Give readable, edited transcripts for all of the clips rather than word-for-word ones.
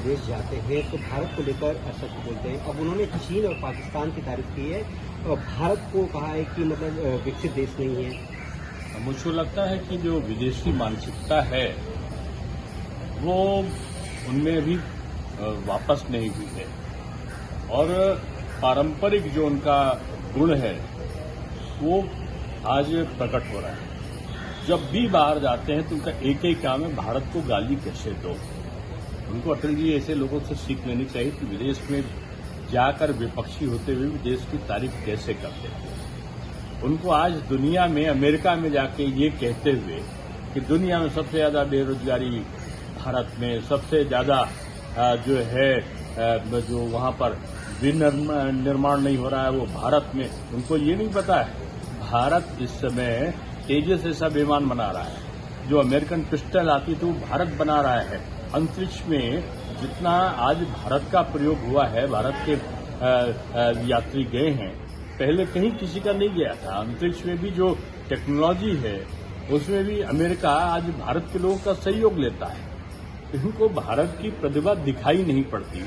विदेश जाते हैं तो भारत को लेकर सच बोलते हैं। अब उन्होंने चीन और पाकिस्तान की तारीफ की है और भारत को कहा है कि मतलब विकसित देश नहीं है। मुझको लगता है कि जो विदेशी मानसिकता है वो उनमें अभी वापस नहीं हुई है और पारंपरिक जो उनका गुण है वो आज प्रकट हो रहा है। जब भी बाहर जाते हैं तो उनका एक ही काम है, भारत को गाली कैसे दो। उनको अटल जी ऐसे लोगों से सीख लेनी चाहिए कि विदेश में जाकर विपक्षी होते हुए भी देश की तारीफ कैसे करते हैं। उनको आज दुनिया में, अमेरिका में जाके ये कहते हुए कि दुनिया में सबसे ज्यादा बेरोजगारी भारत में, सबसे ज्यादा जो है जो वहां पर विनिर्माण नहीं हो रहा है वो भारत में, उनको ये नहीं पता है भारत इस समय तेजस ऐसा विमान बना रहा है। जो अमेरिकन पिस्टल आती थी वो भारत बना रहा है। अंतरिक्ष में जितना आज भारत का प्रयोग हुआ है, भारत के यात्री गए हैं, पहले कहीं किसी का नहीं गया था। अंतरिक्ष में भी जो टेक्नोलॉजी है उसमें भी अमेरिका आज भारत के लोगों का सहयोग लेता है। इनको भारत की प्रतिभा दिखाई नहीं पड़ती,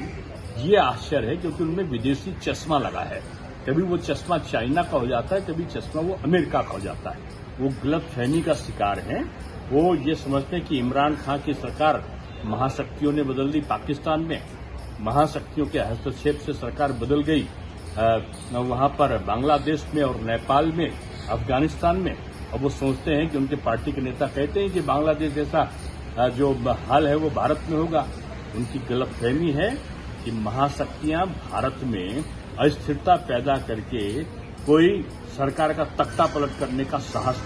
ये आश्चर्य है, क्योंकि उनमें विदेशी चश्मा लगा है। कभी वो चश्मा चाइना का हो जाता है, कभी चश्मा वो अमेरिका का हो जाता है। वो गलतफहमी का शिकार हैं। वो ये समझते हैं कि इमरान खान की सरकार महाशक्तियों ने बदल दी। पाकिस्तान में महाशक्तियों के हस्तक्षेप से सरकार बदल गई, वहां पर बांग्लादेश में और नेपाल में, अफगानिस्तान में। अब वो सोचते हैं कि उनके पार्टी के नेता कहते हैं कि बांग्लादेश जैसा जो हाल है वो भारत में होगा। उनकी गलतफहमी है कि महाशक्तियां भारत में अस्थिरता पैदा करके कोई सरकार का तख्ता पलट करने का साहस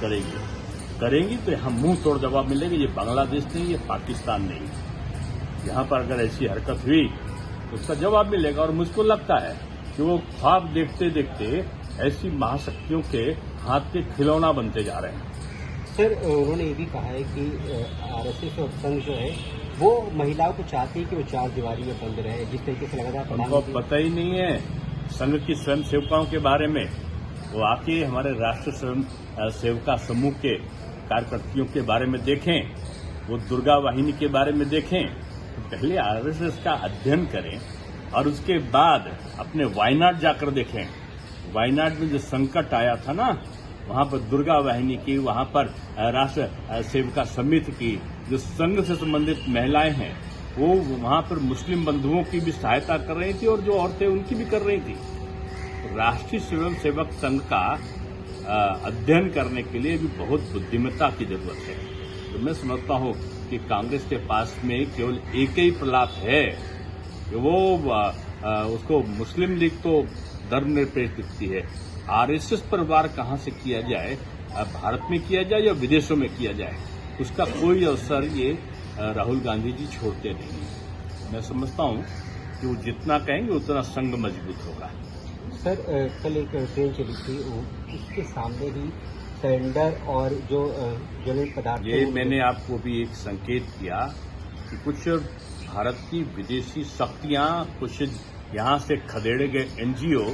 करेंगी तो हम मुंह तोड़ जवाब मिलेगा। ये बांग्लादेश नहीं, ये पाकिस्तान नहीं। यहां पर अगर ऐसी हरकत हुई तो उसका जवाब मिलेगा। और मुझको लगता है कि वो ख्वाब देखते देखते ऐसी महाशक्तियों के हाथ के खिलौना बनते जा रहे हैं। सर, उन्होंने ये भी कहा है कि आरएसएस और संघ जो है वो महिलाओं को चाहती है कि वो चार दीवारी में बंद रहे, जिस तरीके से लगातार उनको पता ही नहीं है संघ की स्वयं सेवकाओं के बारे में। वो आके हमारे राष्ट्र स्वयं सेवका समूह के कार्यकर्तियों के बारे में देखें, वो दुर्गा वाहिनी के बारे में देखें। तो पहले आरएसएस का अध्ययन करें और उसके बाद अपने वायनाड जाकर देखें। वायनाड में जो संकट आया था ना, वहां पर दुर्गा वाहिनी की, वहां पर राष्ट्र सेविका समिति की, जो संघ से संबंधित महिलाएं हैं, वो वहां पर मुस्लिम बंधुओं की भी सहायता कर रही थी और जो औरतें उनकी भी कर रही थी। राष्ट्रीय स्वयं सेवक संघ का अध्ययन करने के लिए भी बहुत बुद्धिमत्ता की जरूरत है। तो मैं समझता हूं कि कांग्रेस के पास में केवल एक ही प्रलाप है कि वो उसको मुस्लिम लीग तो धर्मनिरपेक्ष दिखती है। आरएसएस पर वार कहां से किया जाए, भारत में किया जाए या विदेशों में किया जाए, उसका कोई अवसर ये राहुल गांधी जी छोड़ते नहीं। मैं समझता हूं कि वो जितना कहेंगे उतना संघ मजबूत होगा। सर, कल एक ट्रेन चली थी, उसके सामने ही सिलेंडर और जो ज्वलंत पदार्थ, ये मैंने आपको भी एक संकेत किया कि कुछ भारत की विदेशी शक्तियां, कुछ यहां से खदेड़े गए एनजीओ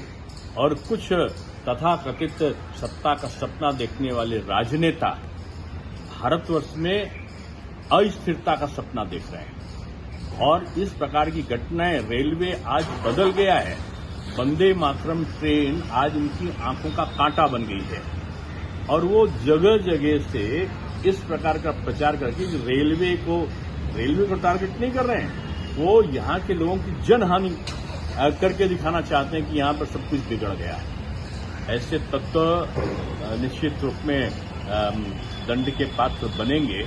और कुछ तथाकथित सत्ता का सपना देखने वाले राजनेता भारतवर्ष में अस्थिरता का सपना देख रहे हैं। और इस प्रकार की घटनाएं, रेलवे आज बदल गया है। वंदे मातरम ट्रेन आज उनकी आंखों का कांटा बन गई है और वो जगह जगह से इस प्रकार का प्रचार करके रेलवे को टारगेट नहीं कर रहे हैं, वो यहां के लोगों की जनहानि करके दिखाना चाहते हैं कि यहां पर सब कुछ बिगड़ गया है। ऐसे तत्व निश्चित रूप में दंड के पात्र बनेंगे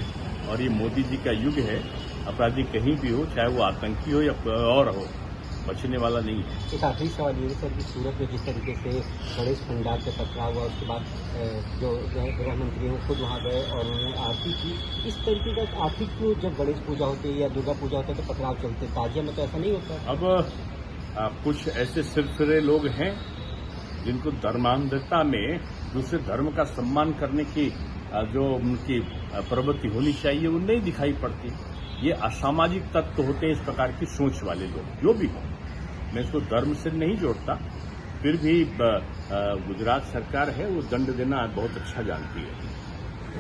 और ये मोदी जी का युग है। अपराधी कहीं भी हो, चाहे वो आतंकी हो या कोई और हो, बचने वाला नहीं है। एक आखिरी सवाल ये सर कि सूरत में जिस तरीके से गणेश भंडार से पथराव हुआ, उसके बाद जो गृह मंत्री हैं खुद वहाँ गए और उन्होंने आरती की, इस तरीके का आरती क्यों, जब गणेश पूजा होती है या दुर्गा पूजा होता है तो पथराव चलते, ताजिया में तो ऐसा नहीं होता। अब कुछ ऐसे सिलसिले लोग हैं जिनको धर्मांधता में दूसरे धर्म का सम्मान करने की जो उनकी प्रवृत्ति होनी चाहिए वो नहीं दिखाई पड़ती। ये असामाजिक तत्व होते हैं इस प्रकार की सोच वाले लोग, जो भी हो। मैं इसको धर्म से नहीं जोड़ता, फिर भी गुजरात सरकार है वो दंड देना बहुत अच्छा जानती है।